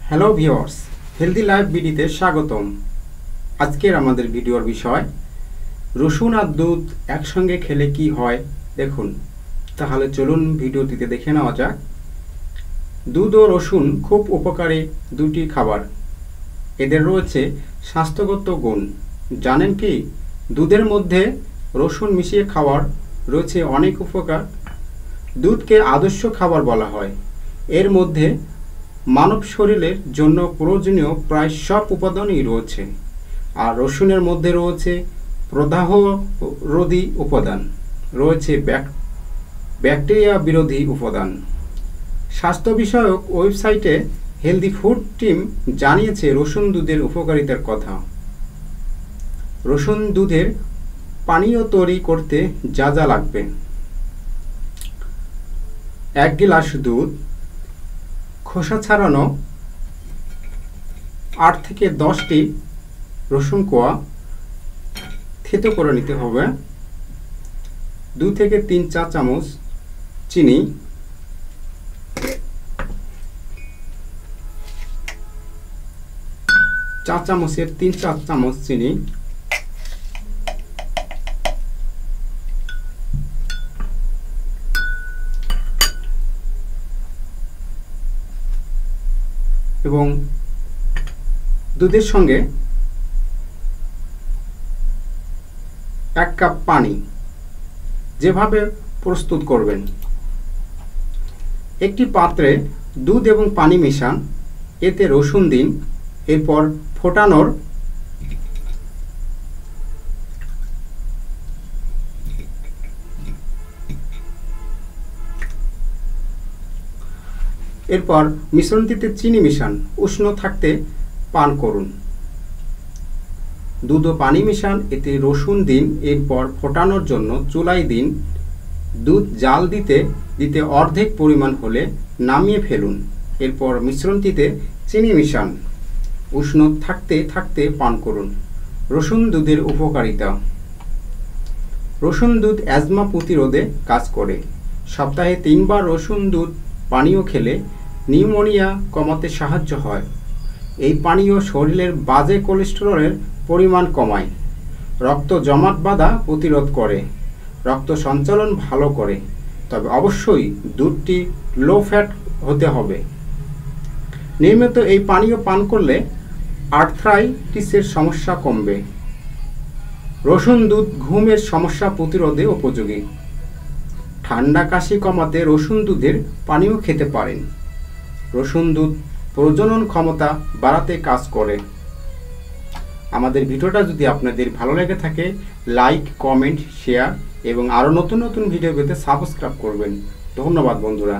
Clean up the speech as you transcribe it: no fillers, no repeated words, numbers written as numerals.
Hello viewers, healthy life বিডিতে স্বাগতম। আজকের আমাদের ভিডিওর বিষয় রসুন আর দুধ একসঙ্গে খেলে কি হয় দেখুন। তাহলে চলুন ভিডিওটিতে দেখে নেওয়া যাক। দুধ ও রসুন খুব উপকারী দুটি খাবার। এদের রয়েছে স্বাস্থ্যগত গুণ। জানেন কি, দুধের মধ্যে রসুন মিশিয়ে খাওয়ার রয়েছে অনেক উপকার। দুধকে আদর্শ খাবার বলা হয়। এর মধ্যে মানব শরীরের জন্য প্রয়োজনীয় প্রায় সব উপাদানই রয়েছে। আর রসুনের মধ্যে রয়েছে প্রদাহ রোধী উপাদান, রয়েছে ব্যাকটেরিয়া বিরোধী উপাদান। স্বাস্থ্য বিষয়ক ওয়েবসাইটে হেলদি ফুড টিম জানিয়েছে রসুন দুধের উপকারিতার কথা। রসুন দুধের পানীয় তৈরি করতে যা যা লাগবে: 1 গ্লাস দুধ, খোসা ছাড়ানো 8 থেকে 10টি রসুন কোয়া থেতো করে নিতে হবে, 2 থেকে 3 চা চামচ চিনি, চা চামচের 3 চা চামচ চিনি, এবং দুধের সঙ্গে 1 কাপ পানি। যেভাবে প্রস্তুত করবেন: একটি পাত্রে দুধ এবং পানি মেশান, এতে রসুন দিন, এরপর ফোটানোর মিশ্রণটিতে চিনি মিশান, উষ্ণ থাকতে পান করুন। দুধ ও পানি মিশান, এতে রসুন দিন, এরপর ফোটানোর জন্য চুলায় দিন। দুধ জাল দিতে দিতে অর্ধেক পরিমাণ হলে নামিয়ে ফেলুন। এরপর মিশ্রণটিতে চিনি মিশান, উষ্ণ থাকতে থাকতে পান করুন। রসুন দুধের উপকারিতা: রসুন দুধ অ্যাজমা প্রতিরোধে কাজ করে। সপ্তাহে 3 বার রসুন দুধ পানীয় খেলে নিউমোনিয়া কমাতে সাহায্য হয়। এই পানীয় শরীরের বাজে কোলেস্টেরলের পরিমাণ কমায়, রক্ত জমাট বাঁধা প্রতিরোধ করে, রক্ত সঞ্চালন ভালো করে। তবে অবশ্যই দুধটি লো ফ্যাট হতে হবে। নিয়মিত এই পানীয় পান করলে আর্থ্রাইটিসের সমস্যা কমবে। রসুন দুধ ঘুমের সমস্যা প্রতিরোধে উপযোগী। ঠান্ডা কাশি কমাতে রসুন দুধের পানীয় খেতে পারেন। রসুন দুধ প্রজনন ক্ষমতা বাড়াতে কাজ করে। আমাদের ভিডিওটা যদি আপনাদের ভালো লেগে থাকে, লাইক, কমেন্ট, শেয়ার এবং আরও নতুন নতুন ভিডিও পেতে সাবস্ক্রাইব করবেন। ধন্যবাদ বন্ধুরা।